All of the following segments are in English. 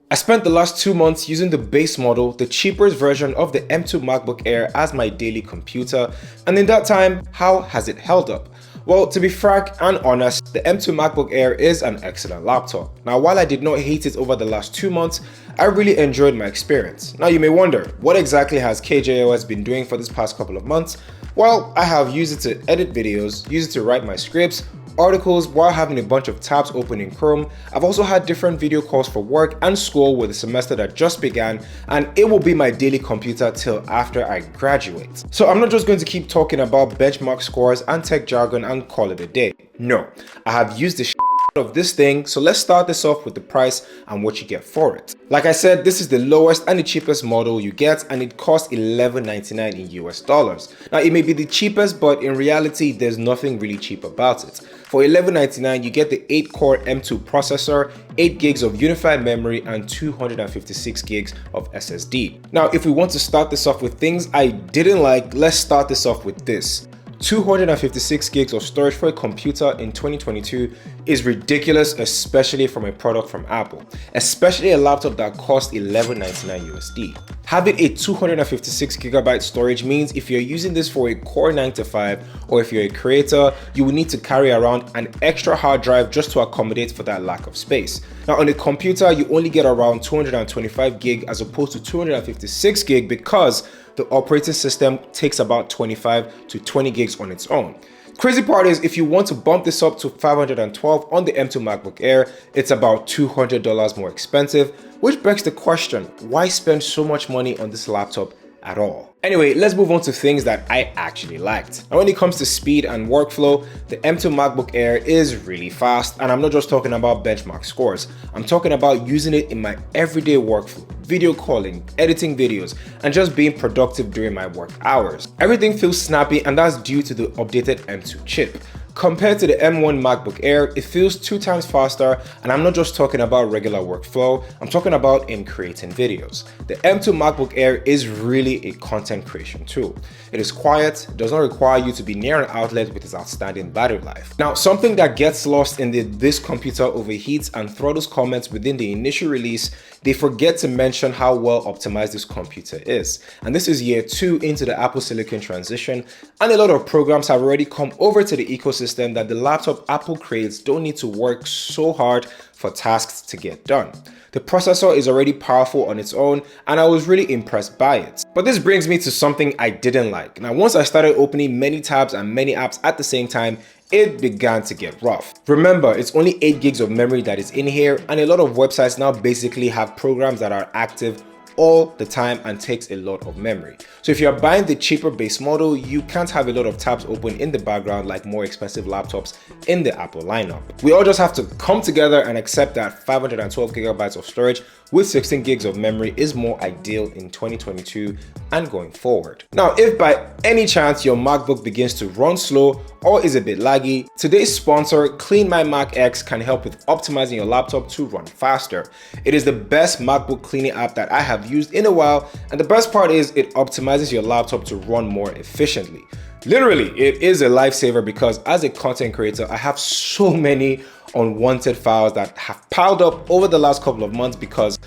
I spent the last 2 months using the base model, the cheapest version of the M2 Macbook Air as my daily computer, and in that time, how has it held up? Well, to be frank and honest, the M2 MacBook Air is an excellent laptop. Now, while I did not hate it over the last 2 months, I really enjoyed my experience. Now, you may wonder, what exactly has KJOS been doing for this past couple of months? Well, I have used it to edit videos, used it to write my scripts, articles while having a bunch of tabs open in Chrome. I've also had different video calls for work and school with the semester that just began, and it will be my daily computer till after I graduate. So I'm not just going to keep talking about benchmark scores and tech jargon and call it a day. No, I have used the of this thing, so let's start this off with the price and what you get for it. Like I said, this is the lowest and the cheapest model you get, and it costs $11.99 in US dollars. Now, it may be the cheapest, but in reality, there's nothing really cheap about it. For $11.99, you get the 8-core M2 processor, 8 gigs of unified memory, and 256 gigs of SSD. Now, if we want to start this off with things I didn't like, let's start this off with this. 256 gigs of storage for a computer in 2022 is ridiculous, especially from a product from Apple, especially a laptop that costs $11.99 USD. Having a 256 gigabyte storage means if you're using this for a Core 9 to 5 or if you're a creator, you will need to carry around an extra hard drive just to accommodate for that lack of space. Now, on a computer, you only get around 225 gig as opposed to 256 gig because the operating system takes about 25 to 20 gigs on its own. Crazy part is, if you want to bump this up to 512 on the M2 MacBook Air, it's about $200 more expensive, which begs the question, why spend so much money on this laptop at all? Anyway, let's move on to things that I actually liked. Now, when it comes to speed and workflow, the M2 MacBook Air is really fast, and I'm not just talking about benchmark scores. I'm talking about using it in my everyday workflow, video calling, editing videos, and just being productive during my work hours. Everything feels snappy, and that's due to the updated M2 chip. Compared to the M1 MacBook Air, it feels 2 times faster, and I'm not just talking about regular workflow, I'm talking about in creating videos. The M2 MacBook Air is really a content creation tool. It is quiet, does not require you to be near an outlet with its outstanding battery life. Now, something that gets lost in this computer overheats and throttles comments within the initial release, they forget to mention how well optimized this computer is. And this is year 2 into the Apple Silicon transition, and a lot of programs have already come over to the ecosystem that the laptop Apple creates don't need to work so hard for tasks to get done. The processor is already powerful on its own, and I was really impressed by it. But this brings me to something I didn't like. Now, once I started opening many tabs and many apps at the same time, it began to get rough. Remember, it's only 8 gigs of memory that is in here, and a lot of websites now basically have programs that are active all the time and takes a lot of memory. So if you're buying the cheaper base model, you can't have a lot of tabs open in the background like more expensive laptops in the Apple lineup. We all just have to come together and accept that 512 gigabytes of storage with 16 gigs of memory is more ideal in 2022 and going forward. Now, if by any chance your MacBook begins to run slow or is a bit laggy, today's sponsor, Clean My Mac X, can help with optimizing your laptop to run faster. It is the best MacBook cleaning app that I have used in a while, and the best part is it optimizes your laptop to run more efficiently. Literally, it is a lifesaver because as a content creator, I have so many unwanted files that have piled up over the last couple of months because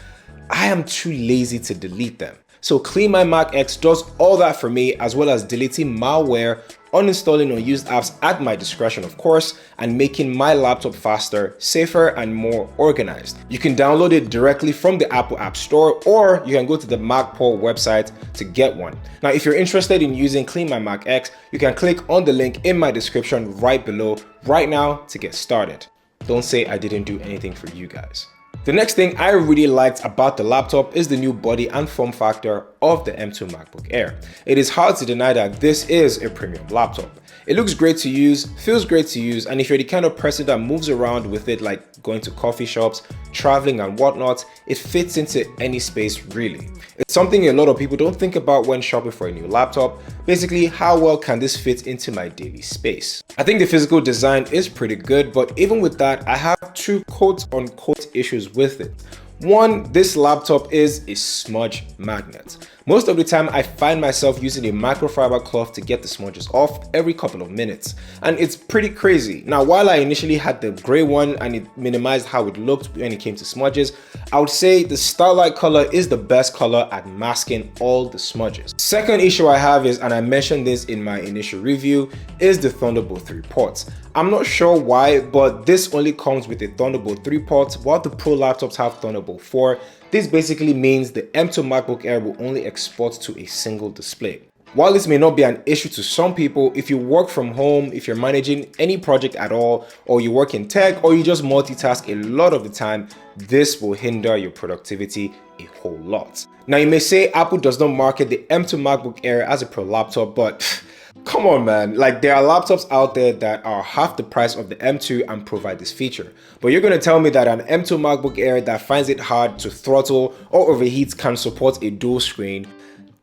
I am too lazy to delete them. So Clean My Mac X does all that for me, as well as deleting malware, uninstalling unused apps at my discretion, of course, and making my laptop faster, safer, and more organized. You can download it directly from the Apple App Store, or you can go to the MacPaw website to get one. Now, if you're interested in using Clean My Mac X, you can click on the link in my description right below right now to get started. Don't say I didn't do anything for you guys. The next thing I really liked about the laptop is the new body and form factor of the M2 MacBook Air. It is hard to deny that this is a premium laptop. It looks great to use, feels great to use, and if you're the kind of person that moves around with it, like going to coffee shops, traveling and whatnot, it fits into any space really. It's something a lot of people don't think about when shopping for a new laptop. Basically, how well can this fit into my daily space? I think the physical design is pretty good, but even with that, I have 2 quote-unquote issues with it. One, this laptop is a smudge magnet. Most of the time, I find myself using a microfiber cloth to get the smudges off every couple of minutes, and it's pretty crazy. Now, while I initially had the gray one and it minimized how it looked when it came to smudges, I would say the Starlight color is the best color at masking all the smudges. Second issue I have is, and I mentioned this in my initial review, is the Thunderbolt 3 ports. I'm not sure why, but this only comes with a Thunderbolt 3 port, while the Pro laptops have Thunderbolt 4. This basically means the M2 MacBook Air will only export to a single display. While this may not be an issue to some people, if you work from home, if you're managing any project at all, or you work in tech, or you just multitask a lot of the time, this will hinder your productivity a whole lot. Now, you may say Apple does not market the M2 MacBook Air as a Pro laptop, but come on, man. Like, there are laptops out there that are half the price of the M2 and provide this feature. But you're going to tell me that an M2 MacBook Air that finds it hard to throttle or overheats can support a dual screen?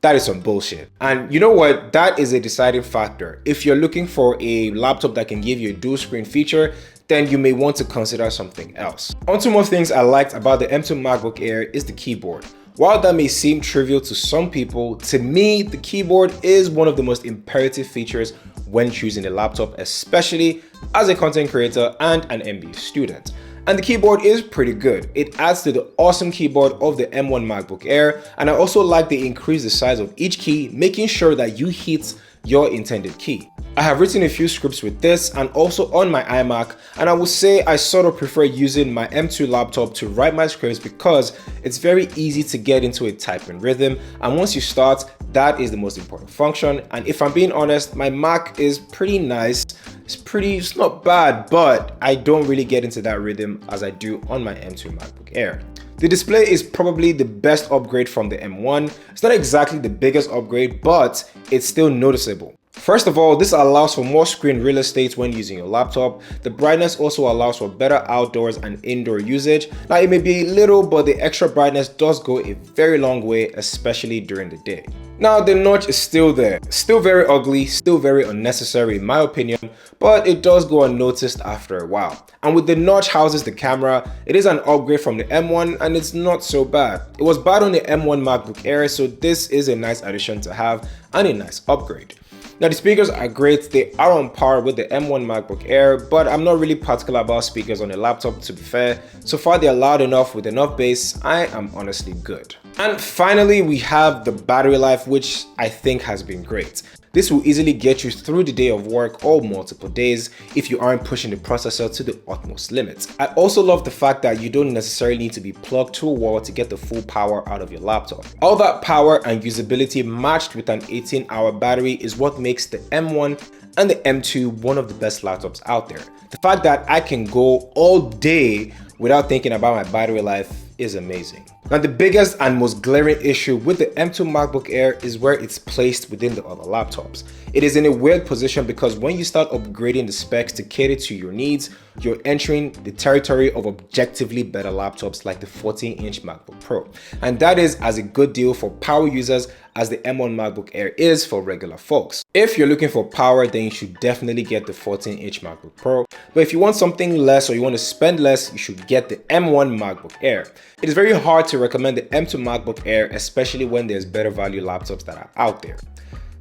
That is some bullshit. And you know what? That is a deciding factor. If you're looking for a laptop that can give you a dual screen feature, then you may want to consider something else. On to more things I liked about the M2 MacBook Air is the keyboard. While that may seem trivial to some people, to me, the keyboard is one of the most imperative features when choosing a laptop, especially as a content creator and an MBA student. And the keyboard is pretty good. It adds to the awesome keyboard of the M1 MacBook Air, and I also like they increase the size of each key, making sure that you hit your intended key. I have written a few scripts with this and also on my iMac, and I would say I sort of prefer using my M2 laptop to write my scripts because it's very easy to get into a typing rhythm, and once you start, that is the most important function. And if I'm being honest, my Mac is pretty nice. It's not bad, but I don't really get into that rhythm as I do on my M2 MacBook Air. The display is probably the best upgrade from the M1. It's not exactly the biggest upgrade, but it's still noticeable. First of all, this allows for more screen real estate when using your laptop. The brightness also allows for better outdoors and indoor usage. Now, it may be little, but the extra brightness does go a very long way, especially during the day. Now, the notch is still there. Still very ugly, still very unnecessary in my opinion, but it does go unnoticed after a while. And with the notch houses the camera, it is an upgrade from the M1 and it's not so bad. It was bad on the M1 MacBook Air, so this is a nice addition to have and a nice upgrade. Now, the speakers are great. They are on par with the M1 MacBook Air, but I'm not really particular about speakers on a laptop, to be fair. So far, they're loud enough with enough bass. I am honestly good. And finally, we have the battery life, which I think has been great. This will easily get you through the day of work or multiple days if you aren't pushing the processor to the utmost limits. I also love the fact that you don't necessarily need to be plugged to a wall to get the full power out of your laptop. All that power and usability matched with an 18-hour battery is what makes the M1 and the M2 one of the best laptops out there. The fact that I can go all day without thinking about my battery life is amazing. Now, the biggest and most glaring issue with the M2 MacBook Air is where it's placed within the other laptops. It is in a weird position because when you start upgrading the specs to cater to your needs, you're entering the territory of objectively better laptops like the 14-inch MacBook Pro. And that is as a good deal for power users as the M1 MacBook Air is for regular folks. If you're looking for power, then you should definitely get the 14-inch MacBook Pro. But if you want something less or you want to spend less, you should get the M1 MacBook Air. It is very hard to recommend the M2 MacBook Air, especially when there's better value laptops that are out there.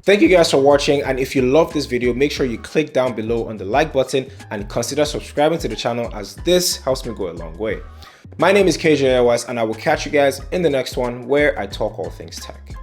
Thank you guys for watching, and if you love this video, make sure you click down below on the like button and consider subscribing to the channel, as this helps me go a long way. My name is KJ Airwise, and I will catch you guys in the next one where I talk all things tech.